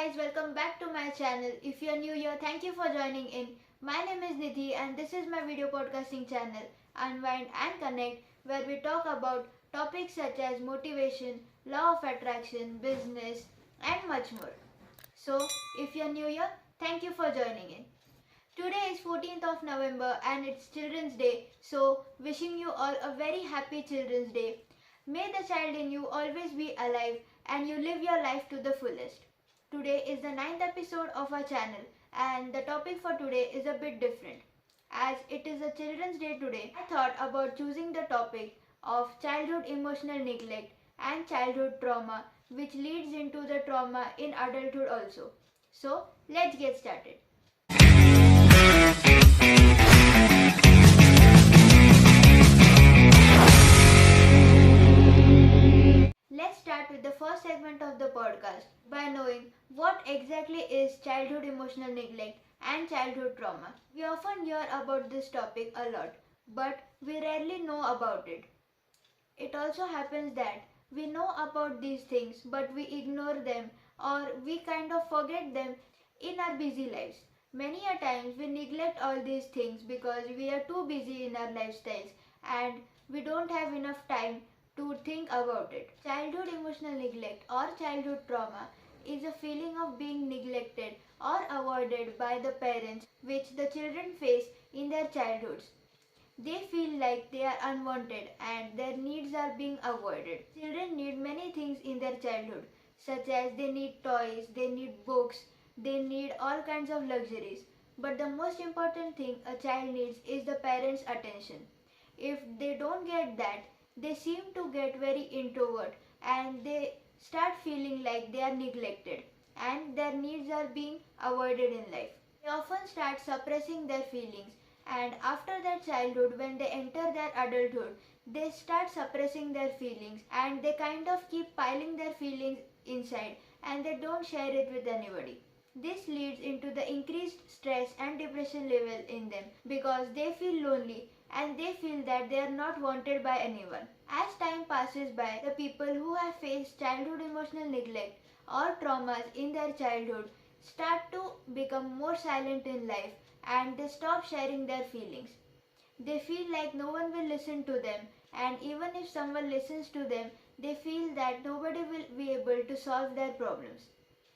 guys, welcome back to my channel. If you're new here, thank you for joining in. My name is Nidhi and this is my video podcasting channel, Unwind and Connect, where we talk about topics such as motivation, law of attraction, business, and much more. So, if you're new here, thank you for joining in. Today is 14th of November and it's Children's Day, so wishing you all a very happy Children's Day. May the child in you always be alive and you live your life to the fullest. Today is the ninth episode of our channel and the topic for today is a bit different. As it is a Children's Day today, I thought about choosing the topic of childhood emotional neglect and childhood trauma, which leads into the trauma in adulthood also. So, let's get started. Let's start with the first segment of the podcast by knowing what exactly is childhood emotional neglect and childhood trauma. We often hear about this topic a lot, but we rarely know about it. It also happens that we know about these things but we ignore them or we kind of forget them in our busy lives. Many a times we neglect all these things because we are too busy in our lifestyles and we don't have enough time to think about it. Childhood emotional neglect or childhood trauma is a feeling of being neglected or avoided by the parents which the children face in their childhoods. They feel like they are unwanted and their needs are being avoided. Children need many things in their childhood, such as they need toys, they need books, they need all kinds of luxuries. But the most important thing a child needs is the parents' attention. If they don't get that, they seem to get very introvert and they start feeling like they are neglected and their needs are being avoided in life. They often start suppressing their feelings and after their childhood when they enter their adulthood they start suppressing their feelings and they kind of keep piling their feelings inside and they don't share it with anybody. This leads into the increased stress and depression level in them because they feel lonely and they feel that they are not wanted by anyone. As time passes by, the people who have faced childhood emotional neglect or traumas in their childhood start to become more silent in life and they stop sharing their feelings. They feel like no one will listen to them, and even if someone listens to them, they feel that nobody will be able to solve their problems.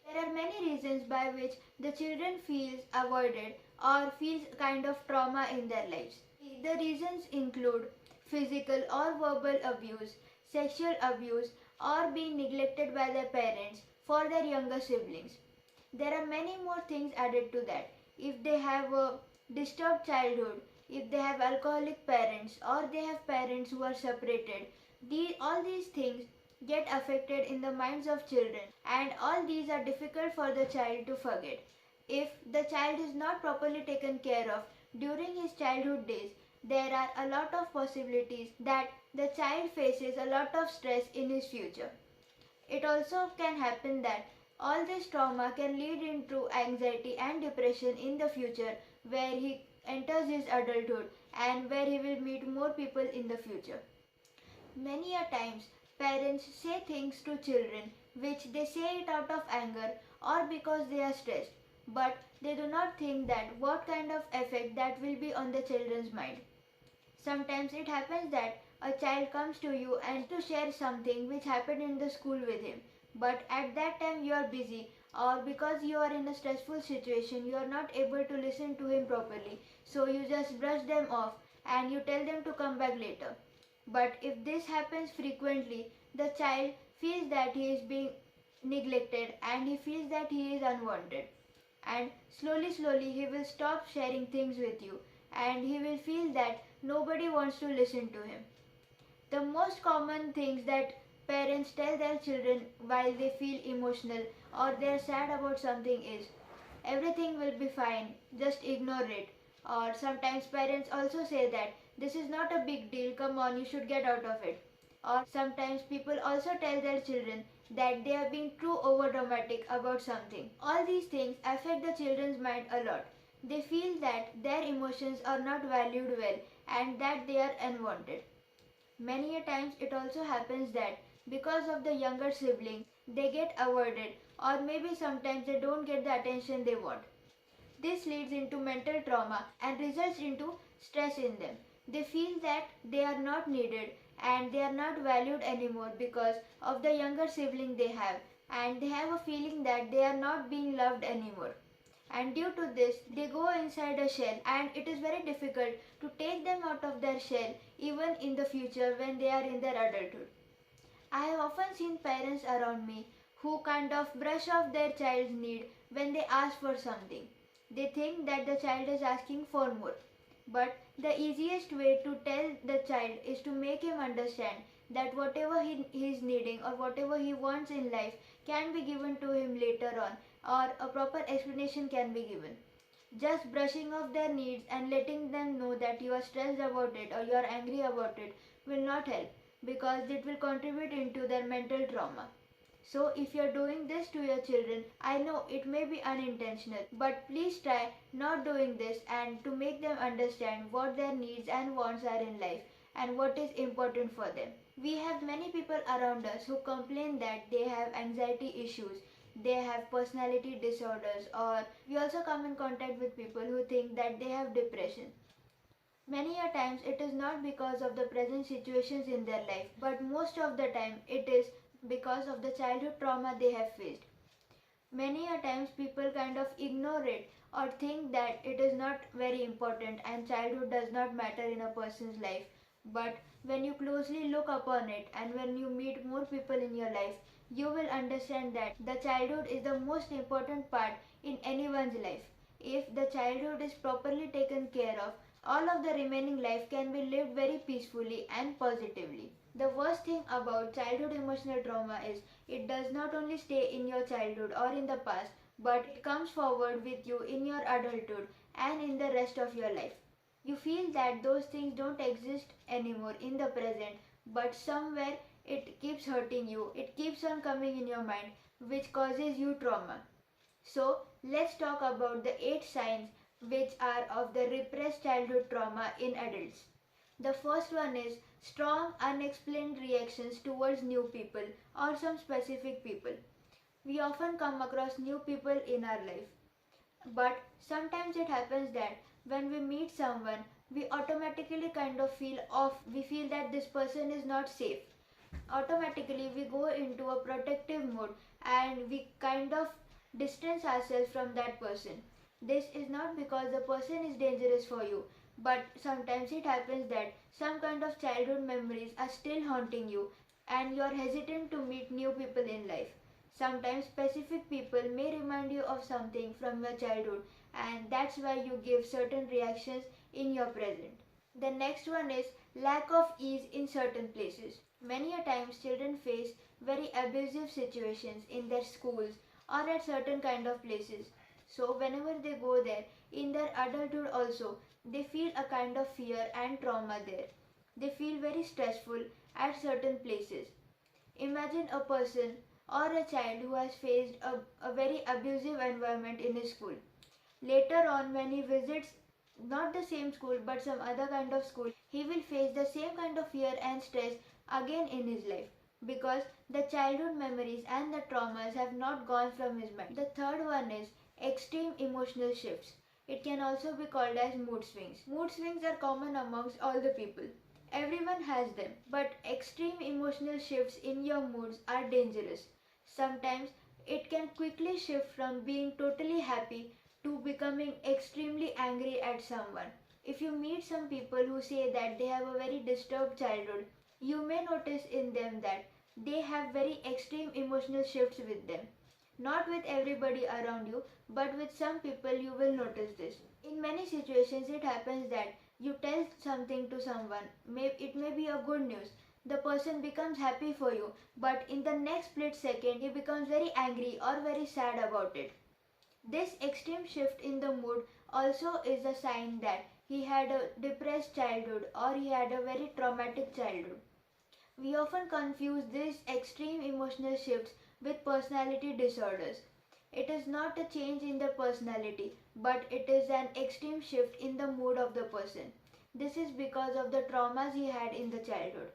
There are many reasons by which the children feels avoided or feels kind of trauma in their lives. The reasons include physical or verbal abuse, sexual abuse, or being neglected by their parents for their younger siblings. There are many more things added to that. If they have a disturbed childhood, if they have alcoholic parents, or they have parents who are separated, all these things get affected in the minds of children, and all these are difficult for the child to forget. If the child is not properly taken care of during his childhood days, there are a lot of possibilities that the child faces a lot of stress in his future. It also can happen that all this trauma can lead into anxiety and depression in the future where he enters his adulthood and where he will meet more people in the future. Many a times parents say things to children which they say it out of anger or because they are stressed, but they do not think that what kind of effect that will be on the children's mind. Sometimes it happens that a child comes to you and to share something which happened in the school with him, but at that time you are busy or because you are in a stressful situation you are not able to listen to him properly, so you just brush them off and you tell them to come back later. But if this happens frequently, the child feels that he is being neglected and he feels that he is unwanted. And slowly he will stop sharing things with you and he will feel that nobody wants to listen to him. The most common things that parents tell their children while they feel emotional or they are sad about something is everything will be fine, just ignore it. Or sometimes parents also say that this is not a big deal, come on, you should get out of it. Or sometimes people also tell their children that they are being too over dramatic about something. All these things affect the children's mind a lot. They feel that their emotions are not valued well and that they are unwanted. Many a times it also happens that because of the younger sibling, they get avoided or maybe sometimes they don't get the attention they want. This leads into mental trauma and results into stress in them. They feel that they are not needed and they are not valued anymore because of the younger sibling they have, and they have a feeling that they are not being loved anymore. And due to this, they go inside a shell, and it is very difficult to take them out of their shell even in the future when they are in their adulthood. I have often seen parents around me who kind of brush off their child's need when they ask for something. They think that the child is asking for more. But the easiest way to tell the child is to make him understand that whatever he is needing or whatever he wants in life can be given to him later on, or a proper explanation can be given. Just brushing off their needs and letting them know that you are stressed about it or you are angry about it will not help, because it will contribute into their mental trauma. So if you're doing this to your children, I know it may be unintentional, but please try not doing this and to make them understand what their needs and wants are in life and what is important for them. We have many people around us who complain that they have anxiety issues, they have personality disorders, or we also come in contact with people who think that they have depression. Many a times it is not because of the present situations in their life, but most of the time it is because of the childhood trauma they have faced. Many a times people kind of ignore it or think that it is not very important and childhood does not matter in a person's life. But when you closely look upon it and when you meet more people in your life, you will understand that the childhood is the most important part in anyone's life. If the childhood is properly taken care of, all of the remaining life can be lived very peacefully and positively. The worst thing about childhood emotional trauma is it does not only stay in your childhood or in the past, but it comes forward with you in your adulthood and in the rest of your life. You feel that those things don't exist anymore in the present, but somewhere it keeps hurting you, it keeps on coming in your mind, which causes you trauma. So, let's talk about the 8 signs which are of the repressed childhood trauma in adults. The first one is strong unexplained reactions towards new people or some specific people. We often come across new people in our life, but sometimes it happens that when we meet someone, we automatically kind of feel off. We feel that this person is not safe. Automatically, we go into a protective mode and we kind of distance ourselves from that person. This is not because the person is dangerous for you, but sometimes it happens that some kind of childhood memories are still haunting you and you are hesitant to meet new people in life. Sometimes specific people may remind you of something from your childhood, and that's why you give certain reactions in your present. The next one is lack of ease in certain places. Many a times children face very abusive situations in their schools or at certain kind of places. So whenever they go there, in their adulthood also, they feel a kind of fear and trauma there. They feel very stressful at certain places. Imagine a person or a child who has faced a very abusive environment in his school. Later on, when he visits not the same school but some other kind of school, he will face the same kind of fear and stress again in his life because the childhood memories and the traumas have not gone from his mind. The third one is extreme emotional shifts. It can also be called as mood swings. Mood swings are common amongst all the people. Everyone has them, but extreme emotional shifts in your moods are dangerous. Sometimes it can quickly shift from being totally happy to becoming extremely angry at someone. If you meet some people who say that they have a very disturbed childhood, you may notice in them that they have very extreme emotional shifts with them. Not with everybody around you, but with some people you will notice this. In many situations, it happens that you tell something to someone, it may be a good news. The person becomes happy for you, but in the next split second, he becomes very angry or very sad about it. This extreme shift in the mood also is a sign that he had a depressed childhood or he had a very traumatic childhood. We often confuse these extreme emotional shifts with personality disorders. It is not a change in the personality, but it is an extreme shift in the mood of the person. This is because of the traumas he had in the childhood.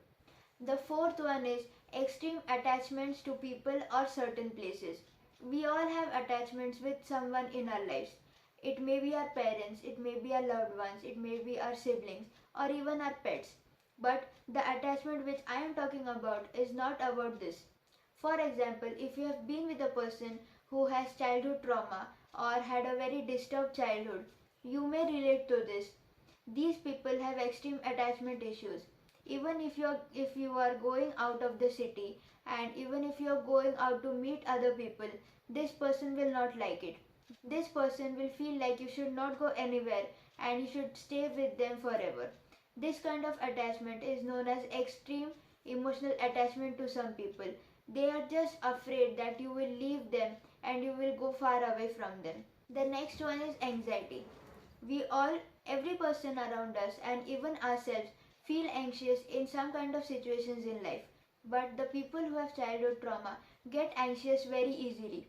The fourth one is extreme attachments to people or certain places. We all have attachments with someone in our lives. It may be our parents, it may be our loved ones, it may be our siblings, or even our pets. But the attachment which I am talking about is not about this. For example, if you have been with a person who has childhood trauma or had a very disturbed childhood, you may relate to this. These people have extreme attachment issues. Even if you are going out of the city, and even if you are going out to meet other people, this person will not like it. This person will feel like you should not go anywhere and you should stay with them forever. This kind of attachment is known as extreme emotional attachment to some people. They are just afraid that you will leave them and you will go far away from them. The next one is anxiety. We all, every person around us, and even ourselves, feel anxious in some kind of situations in life. But the people who have childhood trauma get anxious very easily.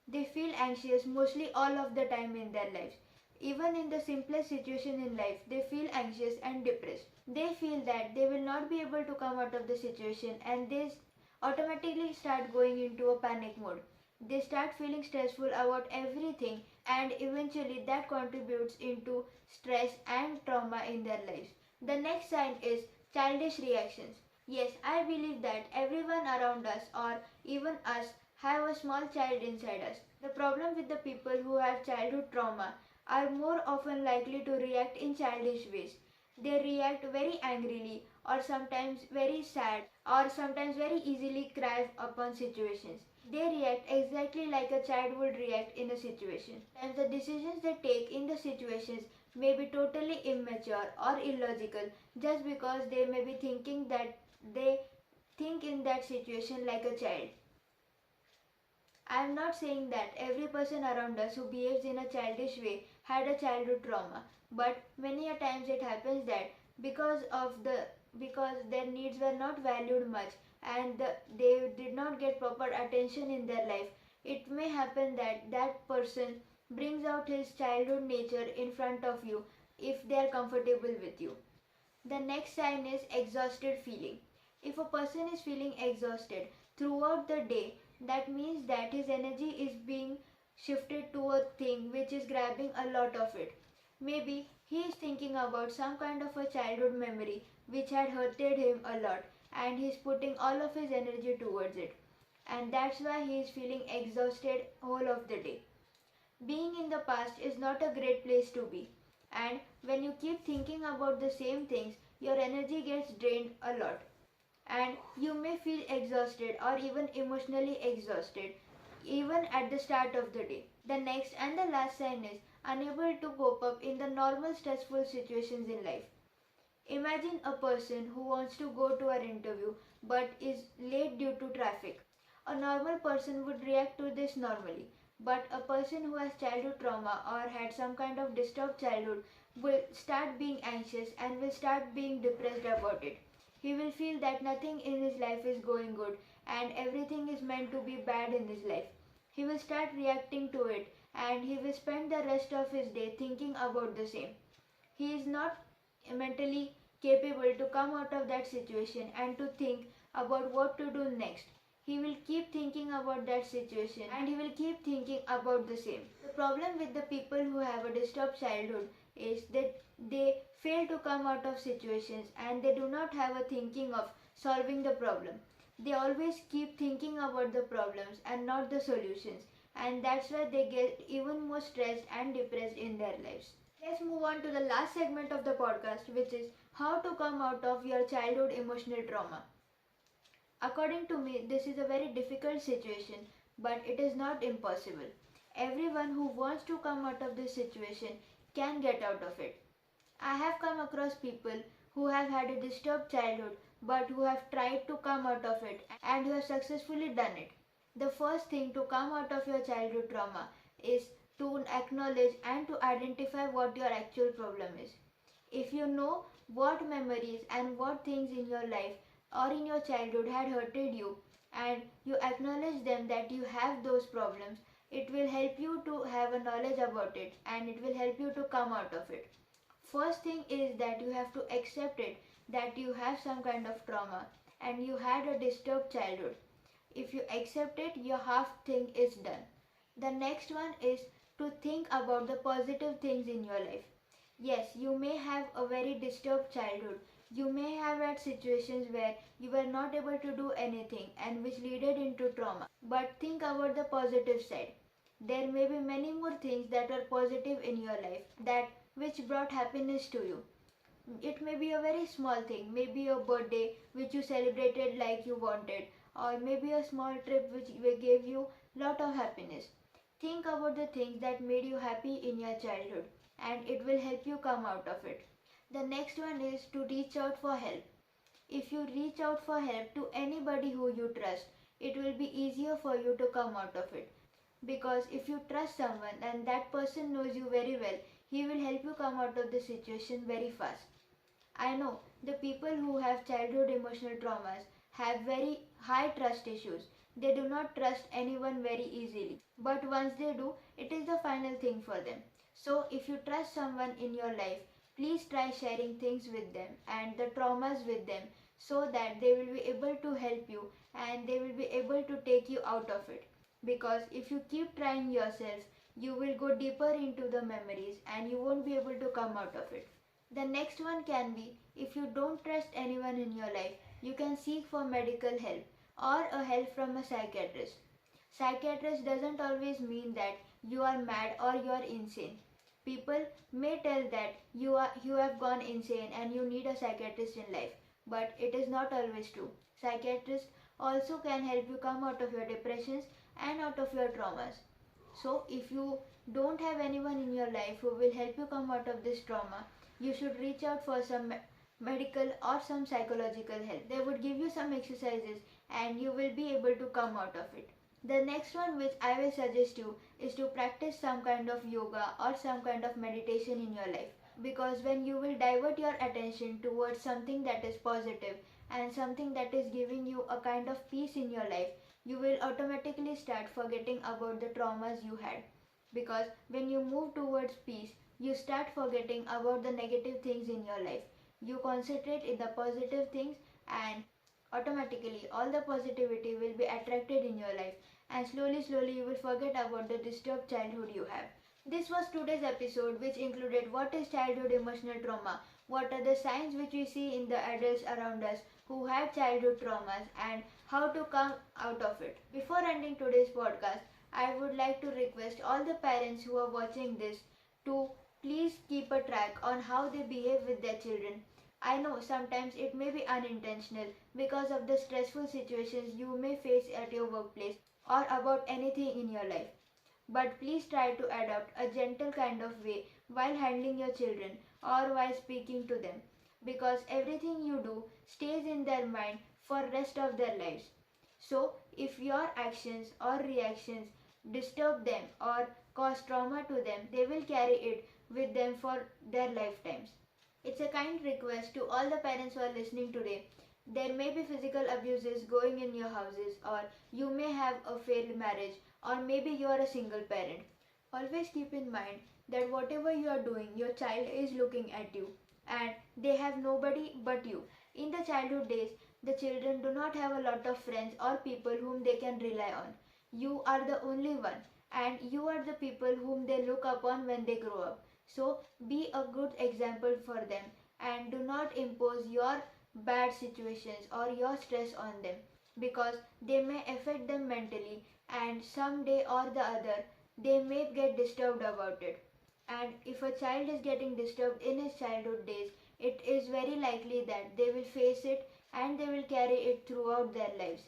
They feel anxious mostly all of the time in their lives. Even in the simplest situation in life, they feel anxious and depressed. They feel that they will not be able to come out of the situation and they automatically start going into a panic mode. They start feeling stressful about everything and eventually that contributes into stress and trauma in their lives. The next sign is childish reactions. Yes, I believe that everyone around us or even us have a small child inside us. The problem with the people who have childhood trauma are more often likely to react in childish ways. They react very angrily or sometimes very sad or sometimes very easily cry upon situations. They react exactly like a child would react in a situation. And the decisions they take in the situations may be totally immature or illogical just because they may be thinking that they think in that situation like a child. I am not saying that every person around us who behaves in a childish way had a childhood trauma, but many a times it happens that because their needs were not valued much and they did not get proper attention in their life, it may happen that that person brings out his childhood nature in front of you if they are comfortable with you. The next sign is exhausted feeling. If a person is feeling exhausted throughout the day, that means that his energy is being shifted to a thing which is grabbing a lot of it. Maybe he is thinking about some kind of a childhood memory which had hurted him a lot and he is putting all of his energy towards it. And that's why he is feeling exhausted whole of the day. Being in the past is not a great place to be. And when you keep thinking about the same things, your energy gets drained a lot. And you may feel exhausted or even emotionally exhausted even at the start of the day. The next and the last sign is unable to cope up in the normal stressful situations in life. Imagine a person who wants to go to an interview but is late due to traffic. A normal person would react to this normally, but a person who has childhood trauma or had some kind of disturbed childhood will start being anxious and will start being depressed about it. He will feel that nothing in his life is going good and everything is meant to be bad in his life. He will start reacting to it and he will spend the rest of his day thinking about the same. He is not mentally capable to come out of that situation and to think about what to do next. He will keep thinking about that situation and he will keep thinking about the same. The problem with the people who have a disturbed childhood is that they fail to come out of situations and they do not have a thinking of solving the problem. They always keep thinking about the problems and not the solutions, and that's why they get even more stressed and depressed in their lives. Let's move on to the last segment of the podcast, which is how to come out of your childhood emotional trauma. According to me, this is a very difficult situation, but it is not impossible. Everyone who wants to come out of this situation can get out of it. I have come across people who have had a disturbed childhood but who have tried to come out of it and who have successfully done it. The first thing to come out of your childhood trauma is to acknowledge and to identify what your actual problem is. If you know what memories and what things in your life or in your childhood had hurted you and you acknowledge them that you have those problems, it will help you to have a knowledge about it and it will help you to come out of it. First thing is that you have to accept it that you have some kind of trauma and you had a disturbed childhood. If you accept it, your half thing is done. The next one is to think about the positive things in your life. Yes, you may have a very disturbed childhood. You may have had situations where you were not able to do anything and which leaded into trauma. But think about the positive side. There may be many more things that are positive in your life that which brought happiness to you. It may be a very small thing, maybe a birthday which you celebrated like you wanted, or maybe a small trip which gave you lot of happiness. Think about the things that made you happy in your childhood and it will help you come out of it. The next one is to reach out for help. If you reach out for help to anybody who you trust, it will be easier for you to come out of it. Because if you trust someone and that person knows you very well, he will help you come out of the situation very fast. I know the people who have childhood emotional traumas have very high trust issues. They do not trust anyone very easily. But once they do, it is the final thing for them. So if you trust someone in your life, please try sharing things with them and the traumas with them so that they will be able to help you and they will be able to take you out of it. Because if you keep trying yourself, you will go deeper into the memories and you won't be able to come out of it. The next one can be if you don't trust anyone in your life, you can seek for medical help or a help from a psychiatrist. Psychiatrist doesn't always mean that you are mad or you are insane. People may tell that you have gone insane and you need a psychiatrist in life, but it is not always true. Psychiatrists also can help you come out of your depressions and out of your traumas. So if you don't have anyone in your life who will help you come out of this trauma, you should reach out for some medical or some psychological help. They would give you some exercises and you will be able to come out of it. The next one which I will suggest you is to practice some kind of yoga or some kind of meditation in your life. Because when you will divert your attention towards something that is positive and something that is giving you a kind of peace in your life, you will automatically start forgetting about the traumas you had. Because when you move towards peace, you start forgetting about the negative things in your life. You concentrate in the positive things and automatically all the positivity will be attracted in your life and slowly you will forget about the disturbed childhood you have. This was today's episode which included what is childhood emotional trauma, what are the signs which we see in the adults around us who had childhood traumas and how to come out of it. Before ending today's podcast, I would like to request all the parents who are watching this to please keep a track on how they behave with their children. I know sometimes it may be unintentional because of the stressful situations you may face at your workplace or about anything in your life. But please try to adopt a gentle kind of way while handling your children or while speaking to them because everything you do stays in their mind for rest of their lives. So if your actions or reactions disturb them or cause trauma to them, they will carry it with them for their lifetimes. It's a kind request to all the parents who are listening today. There may be physical abuses going in your houses, or you may have a failed marriage, or maybe you are a single parent. Always keep in mind that whatever you are doing, your child is looking at you and they have nobody but you. In the childhood days, the children do not have a lot of friends or people whom they can rely on. You are the only one and you are the people whom they look upon when they grow up. So be a good example for them and do not impose your bad situations or your stress on them because they may affect them mentally and someday or the other they may get disturbed about it. And if a child is getting disturbed in his childhood days, it is very likely that they will face it and they will carry it throughout their lives.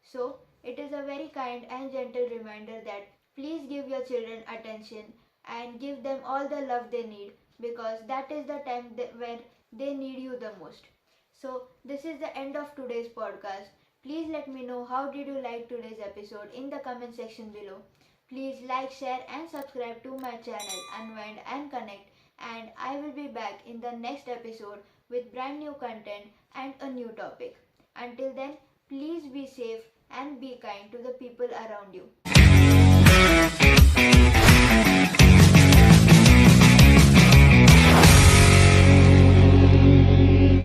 So it is a very kind and gentle reminder that please give your children attention and give them all the love they need because that is the time where they need you the most. So this is the end of today's podcast. Please let me know how did you like today's episode in the comment section below. Please like, share and subscribe to my channel Unwind and Connect and I will be back in the next episode with brand new content and a new topic. Until then, please be safe and be kind to the people around you.